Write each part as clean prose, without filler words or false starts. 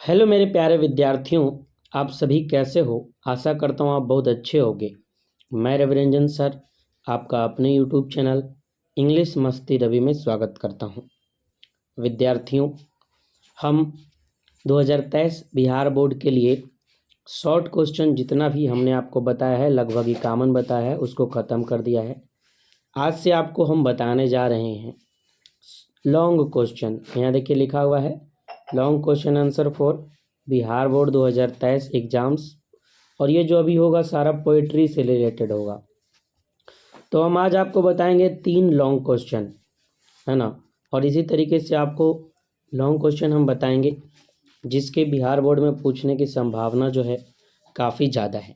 Hello मेरे प्यारे विद्यार्थियों, आप सभी कैसे हो। आशा करता हूँ आप बहुत अच्छे होंगे। मैं रविरंजन सर आपका अपने यूट्यूब चैनल इंग्लिश मस्ती रवि में स्वागत करता हूँ। विद्यार्थियों, हम 2023 बिहार बोर्ड के लिए शॉर्ट क्वेश्चन जितना भी हमने आपको बताया है, लगभग ही कॉमन बताया है, उसको ख़त्म कर दिया है। आज से आपको हम बताने जा रहे हैं लॉन्ग क्वेश्चन। यहाँ देखिए लिखा हुआ है long question answer for Bihar board 2023 exams, और ये जो अभी होगा सारा पोइट्री से रिलेटेड होगा। तो हम आज आपको बताएंगे 3 लॉन्ग क्वेश्चन, है ना। और इसी तरीके से आपको लॉन्ग क्वेश्चन हम बताएंगे जिसके बिहार बोर्ड में पूछने की संभावना जो है काफ़ी ज़्यादा है।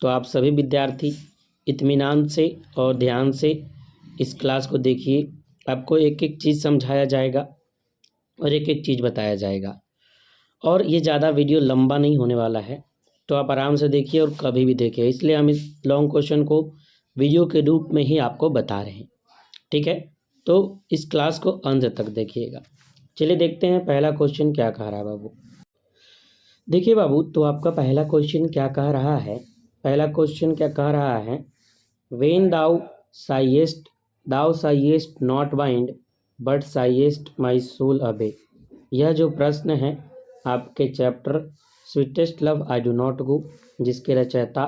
तो आप सभी विद्यार्थी इत्मीनान से और ध्यान से इस क्लास को देखिए। आपको एक एक चीज़ समझाया जाएगा और एक एक चीज़ बताया जाएगा, और ये ज़्यादा वीडियो लंबा नहीं होने वाला है, तो आप आराम से देखिए और कभी भी देखिए। इसलिए हम इस लॉन्ग क्वेश्चन को वीडियो के रूप में ही आपको बता रहे हैं, ठीक है। तो इस क्लास को अंत तक देखिएगा। चलिए देखते हैं पहला क्वेश्चन क्या कह रहा है बाबू। देखिए बाबू, तो आपका पहला क्वेश्चन क्या कह रहा है। पहला क्वेश्चन क्या कह रहा है, when thou sigh'st not wind but sigh'st my soul away. यह जो प्रश्न है आपके chapter sweetest love I do not go, जिसके रचयिता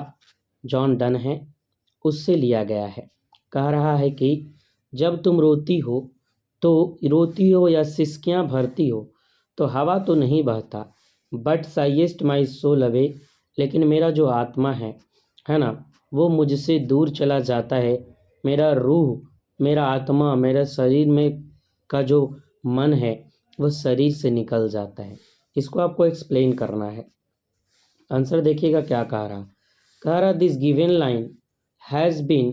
जॉन डन हैं, उससे लिया गया है। कह रहा है कि जब तुम रोती हो या सिसकियाँ भरती हो तो हवा तो नहीं बहता, but sigh'st my soul away, लेकिन मेरा जो आत्मा है ना, वो मुझसे दूर चला जाता है। मेरा रूह, मेरा आत्मा, मेरा शरीर में का जो मन है वो शरीर से निकल जाता है। इसको आपको एक्सप्लेन करना है। आंसर देखिएगा क्या कह रहा this given line has been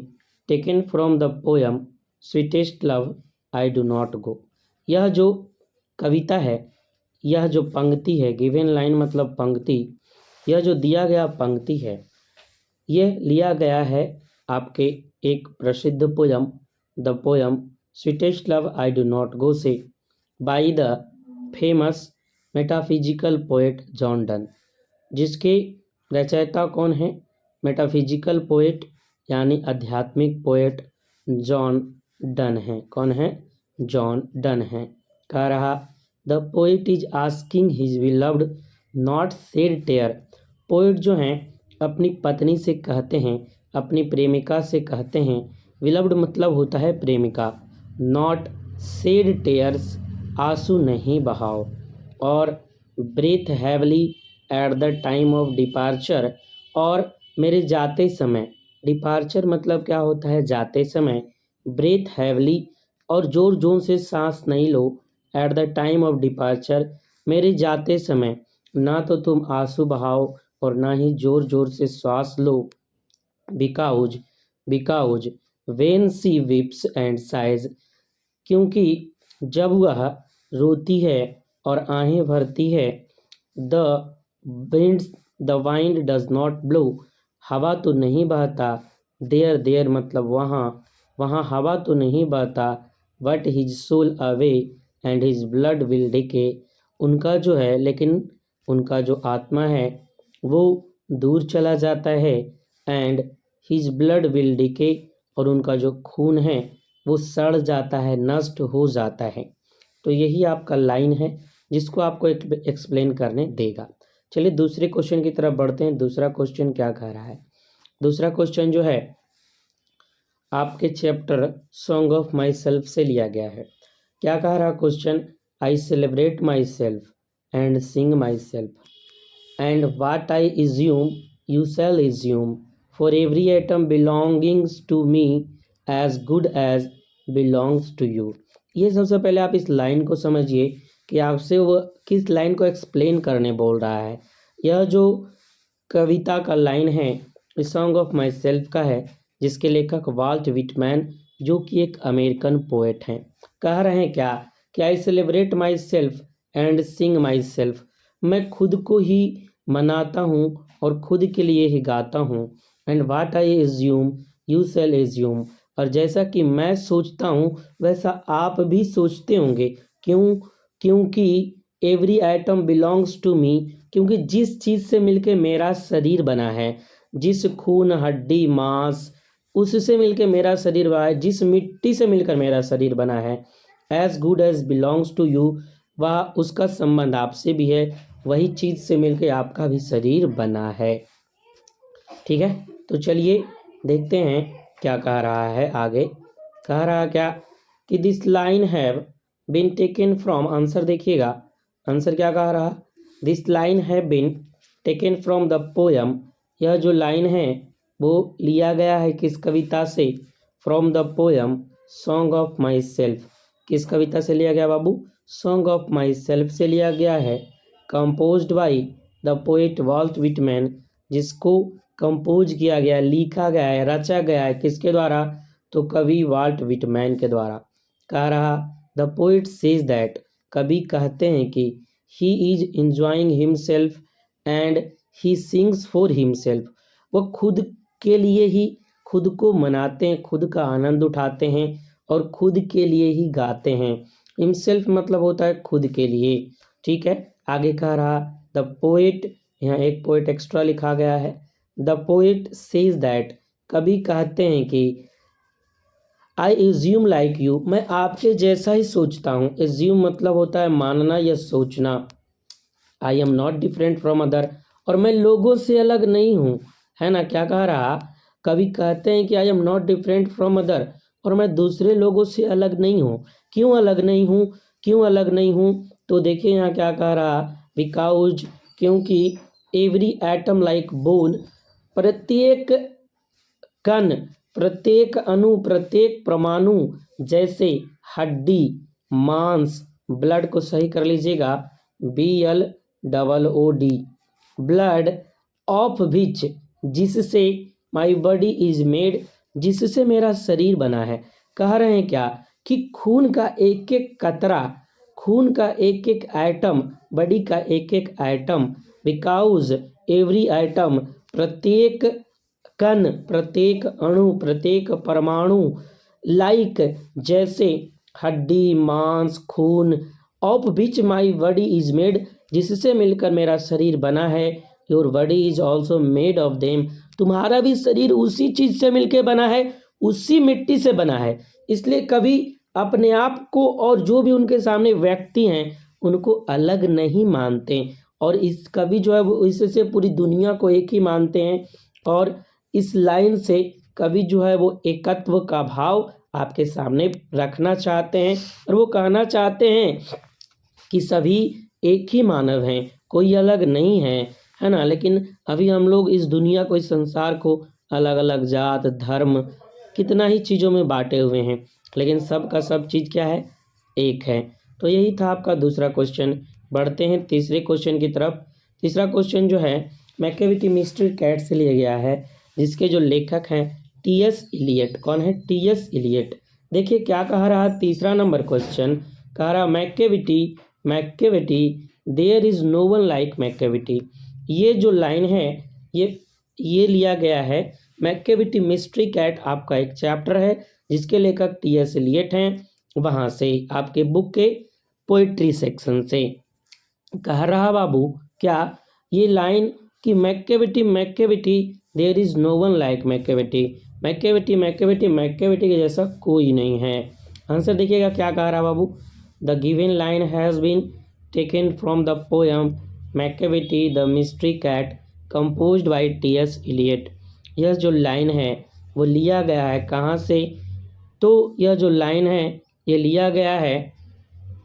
taken from the poem sweetest love I do not go. यह जो कविता है, यह जो पंक्ति है, गिवन लाइन मतलब पंक्ति, यह जो दिया गया पंक्ति है, यह लिया गया है आपके एक प्रसिद्ध poem the poem sweetest love I do not go से, by the famous metaphysical poet John Donne. जिसके रचयिता कौन है, मेटाफिजिकल पोएट यानी आध्यात्मिक पोएट जॉन डन है। कौन है, जॉन डन है। कह रहा the poet is asking his beloved not shed tear. Poet जो हैं अपनी पत्नी से कहते हैं, अपनी प्रेमिका से कहते हैं, बिलव्ड मतलब होता है प्रेमिका, नॉट शेड टेयर्स आंसू नहीं बहाओ, और breathe heavily at the time of departure, और मेरे जाते समय, डिपार्चर मतलब क्या होता है, जाते समय, ब्रीथ हैवली और जोर जोर से सांस नहीं लो, at the time of departure मेरे जाते समय ना तो तुम आंसू बहाओ और ना ही जोर जोर से श्वास लो, because when she weeps and sighs, क्योंकि जब वह रोती है और आहें भरती है, the wind does not blow, हवा तो नहीं बहता, देयर मतलब वहाँ हवा तो नहीं बहता, but his soul away and his blood will decay, उनका जो है, लेकिन उनका जो आत्मा है वो दूर चला जाता है, and his blood will decay, और उनका जो खून है वो सड़ जाता है, नष्ट हो जाता है। तो यही आपका लाइन है जिसको आपको एक्सप्लेन करने देगा। चलिए दूसरे क्वेश्चन की तरफ बढ़ते हैं। दूसरा क्वेश्चन क्या कह रहा है। दूसरा क्वेश्चन जो है आपके chapter song of myself से लिया गया है। क्या कह रहा question, I celebrate myself and sing myself and what I assume you shall assume, for every atom belongings to me as good as belongs to you. ये सबसे पहले आप इस लाइन को समझिए कि आपसे वो किस लाइन को एक्सप्लेन करने बोल रहा है। यह जो कविता का लाइन है सॉन्ग ऑफ माई सेल्फ का है, जिसके लेखक वाल्ट विटमैन, जो कि एक अमेरिकन पोएट हैं। कह रहे हैं क्या कि आई celebrate myself and sing my self, मैं खुद को ही मनाता हूँ और खुद के लिए ही गाता हूँ, and what I assume you shall assume, और जैसा कि मैं सोचता हूँ वैसा आप भी सोचते होंगे। क्योंकि every item belongs to me, क्योंकि जिस चीज़ से मिलके मेरा शरीर बना है, जिस खून हड्डी मांस उससे मिलके मेरा शरीर बना है, जिस मिट्टी से मिलकर मेरा शरीर बना है, as good as belongs to you, वह उसका संबंध आपसे भी है, वही चीज़ से मिलके आपका भी शरीर बना है। ठीक है, तो चलिए देखते हैं क्या कह रहा है आगे। कह रहा क्या कि this line have been taken from, answer देखिएगा, आंसर क्या कह रहा, this line have been taken from the poem, यह जो लाइन है वो लिया गया है किस कविता से, from the poem song of my self, किस कविता से लिया गया बाबू, सॉन्ग ऑफ माई सेल्फ से लिया गया है, composed by the poet Walt Whitman, जिसको कंपोज किया गया, लिखा गया है, रचा गया है किसके द्वारा, तो कवि वाल्ट विटमैन के द्वारा। कह रहा द पोइट सेज दैट, कवि कहते हैं कि he is enjoying himself and he sings for himself, वो खुद के लिए ही खुद को मनाते हैं, खुद का आनंद उठाते हैं और खुद के लिए ही गाते हैं। हिमसेल्फ मतलब होता है खुद के लिए। ठीक है, आगे कह रहा द पोएट, यहाँ एक पोएट एक्स्ट्रा लिखा गया है, द पोएट सेज दैट, कवि कहते हैं कि आई एज्यूम लाइक यू, मैं आपके जैसा ही सोचता हूँ। एज्यूम मतलब होता है मानना या सोचना। I am not different from other, और मैं लोगों से अलग नहीं हूँ, है ना। क्या कह रहा, कवि कहते हैं कि I am not different from other, और मैं दूसरे लोगों से अलग नहीं हूँ। क्यों अलग नहीं हूँ, क्यों अलग नहीं हूँ, तो देखिए यहाँ क्या कह रहा, बिकॉज, क्योंकि एवरी एटम लाइक बोन, प्रत्येक कण, प्रत्येक अणु, प्रत्येक परमाणु जैसे हड्डी मांस, ब्लड को सही कर लीजिएगा, BLOOD, ब्लड ऑफ विच, जिससे माई बॉडी इज मेड, जिससे मेरा शरीर बना है। कह रहे हैं क्या कि खून का एक एक कतरा, खून का एक एक आइटम, बॉडी का एक एक आइटम, बिकॉज एवरी आइटम, प्रत्येक कण, प्रत्येक अणु, प्रत्येक परमाणु, लाइक जैसे हड्डी मांस खून, of which my body is made, जिससे मिलकर मेरा शरीर बना है, your body is also made of them, तुम्हारा भी शरीर उसी चीज से मिलकर बना है, उसी मिट्टी से बना है। इसलिए कभी अपने आप को और जो भी उनके सामने व्यक्ति हैं उनको अलग नहीं मानते, और इस कवि जो है वो इससे पूरी दुनिया को एक ही मानते हैं। और इस लाइन से कवि जो है वो एकत्व का भाव आपके सामने रखना चाहते हैं, और वो कहना चाहते हैं कि सभी एक ही मानव हैं, कोई अलग नहीं है ना। लेकिन अभी हम लोग इस दुनिया को, इस संसार को अलग अलग जात धर्म कितना ही चीज़ों में बांटे हुए हैं, लेकिन सब का सब चीज़ क्या है, एक है। तो यही था आपका दूसरा क्वेश्चन। बढ़ते हैं तीसरे क्वेश्चन की तरफ। तीसरा क्वेश्चन जो है मैकेविटी मिस्ट्री कैट से लिया गया है, जिसके जो लेखक हैं TS इलियट। कौन है, TS इलियट। देखिए क्या कह रहा है, तीसरा नंबर क्वेश्चन कह रहा Macavity, Macavity there is no one like Macavity. ये जो लाइन है ये लिया गया है मैकेविटी मिस्ट्री कैट, आपका एक चैप्टर है जिसके लेखक TS इलियट हैं, वहाँ से आपके बुक के पोइट्री सेक्शन से। कह रहा बाबू क्या, ये लाइन कि Macavity, Macavity there is no one like Macavity, Macavity Macavity Macavity के जैसा कोई नहीं है। आंसर देखिएगा क्या कह रहा बाबू, the given line has been taken from the poem Macavity the mystery cat composed by TS Eliot. यह जो लाइन है वो लिया गया है कहाँ से, तो यह जो लाइन है ये लिया गया है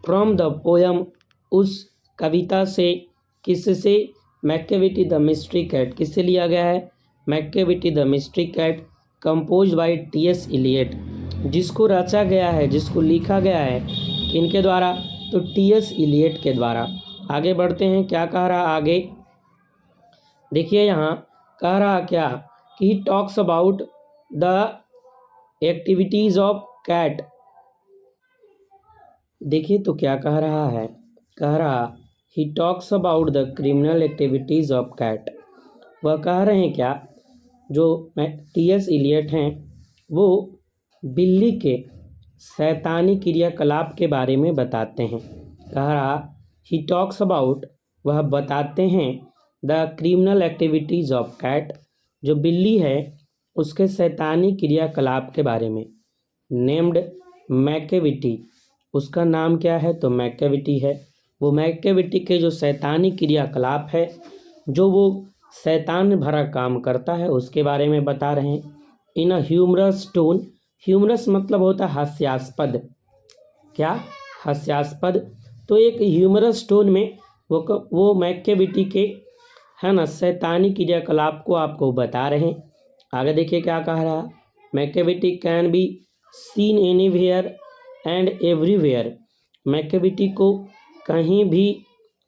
फ्रॉम द पोएम, उस कविता से, किससे, मैकेविटी द मिस्ट्री कैट, किससे लिया गया है, Macavity the mystery cat composed by TS Eliot, जिसको रचा गया है, जिसको लिखा गया है किनके द्वारा, तो TS इलियट के द्वारा। आगे बढ़ते हैं, क्या कह रहा आगे, देखिए यहाँ कह रहा क्या कि he talks about the activities of cat. देखिए तो क्या कह रहा है, कह रहा he talks about the criminal activities of cat. वह कह रहे हैं क्या, जो TS इलियट हैं वो बिल्ली के शैतानी क्रियाकलाप के बारे में बताते हैं। कह रहा ही टॉक्स अबाउट, वह बताते हैं the criminal activities of cat, जो बिल्ली है उसके शैतानी क्रियाकलाप के बारे में। नेम्ड मैकेविटी, उसका नाम क्या है तो मैकेविटी है। वो मैकेविटी के जो शैतानी क्रियाकलाप है, जो वो शैतान भरा काम करता है, उसके बारे में बता रहे हैं। इन अ ह्यूमरस टोन, ह्यूमरस मतलब होता है हास्यास्पद, क्या हास्यास्पद, तो एक ह्यूमरस टोन में वो मैकेविटी के है ना शैतानी क्रियाकलाप को आपको बता रहे हैं। आगे देखिए क्या कह रहा है, Macavity can be seen anywhere and everywhere, Macavity को कहीं भी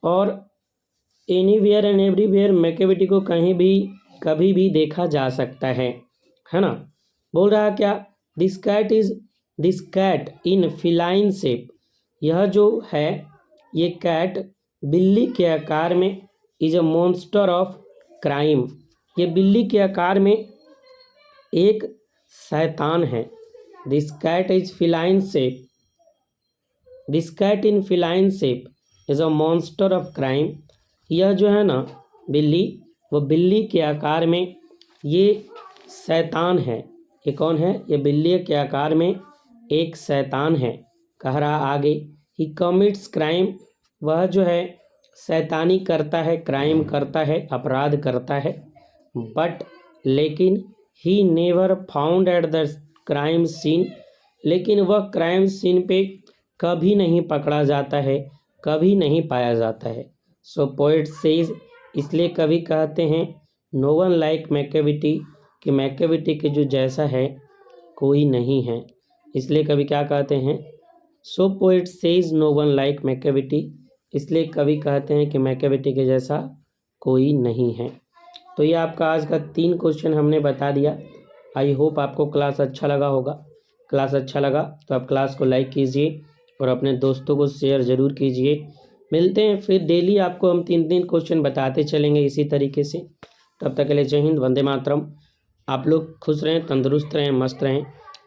और एनीवेयर एंड एवरीवेयर, मैकेविटी को कहीं भी कभी भी देखा जा सकता है ना। बोल रहा है क्या, this cat in feline shape, यह जो है ये कैट बिल्ली के आकार में, is a monster of crime, ये बिल्ली के आकार में एक शैतान है। This cat is feline shape, this cat in feline shape is a monster of crime, यह जो है ना बिल्ली, वो बिल्ली के आकार में ये शैतान है। ये कौन है, ये बिल्ली के आकार में एक शैतान है। कह रहा आगे, ही कमिट्स क्राइम, वह जो है शैतानी करता है, क्राइम करता है, अपराध करता है। बट लेकिन he never found at the crime scene, लेकिन वह क्राइम सीन पे कभी नहीं पकड़ा जाता है, कभी नहीं पाया जाता है। सो पोइट सेज, इसलिए कवि कहते हैं, नो वन लाइक मैकेविटी, कि मैकेविटी के जो जैसा है कोई नहीं है। इसलिए कवि क्या कहते हैं, so poet says no one like Macavity, इसलिए कवि कहते हैं कि मैकेविटी के जैसा कोई नहीं है। तो ये आपका आज का 3 क्वेश्चन हमने बता दिया। आई होप आपको क्लास अच्छा लगा होगा। क्लास अच्छा लगा तो आप क्लास को लाइक कीजिए और अपने दोस्तों को शेयर ज़रूर कीजिए। मिलते हैं फिर, डेली आपको हम 3 क्वेश्चन बताते चलेंगे इसी तरीके से। तब तक के लिए जय हिंद, वंदे मातरम। आप लोग खुश रहें, तंदुरुस्त रहें, मस्त रहें।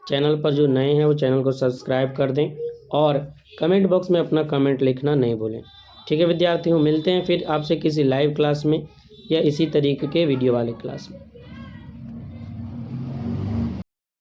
चैनल पर जो नए हैं वो चैनल को सब्सक्राइब कर दें और कमेंट बॉक्स में अपना कमेंट लिखना नहीं भूलें। ठीक है विद्यार्थियों, मिलते हैं फिर आपसे किसी लाइव क्लास में या इसी तरीके के वीडियो वाले क्लास में।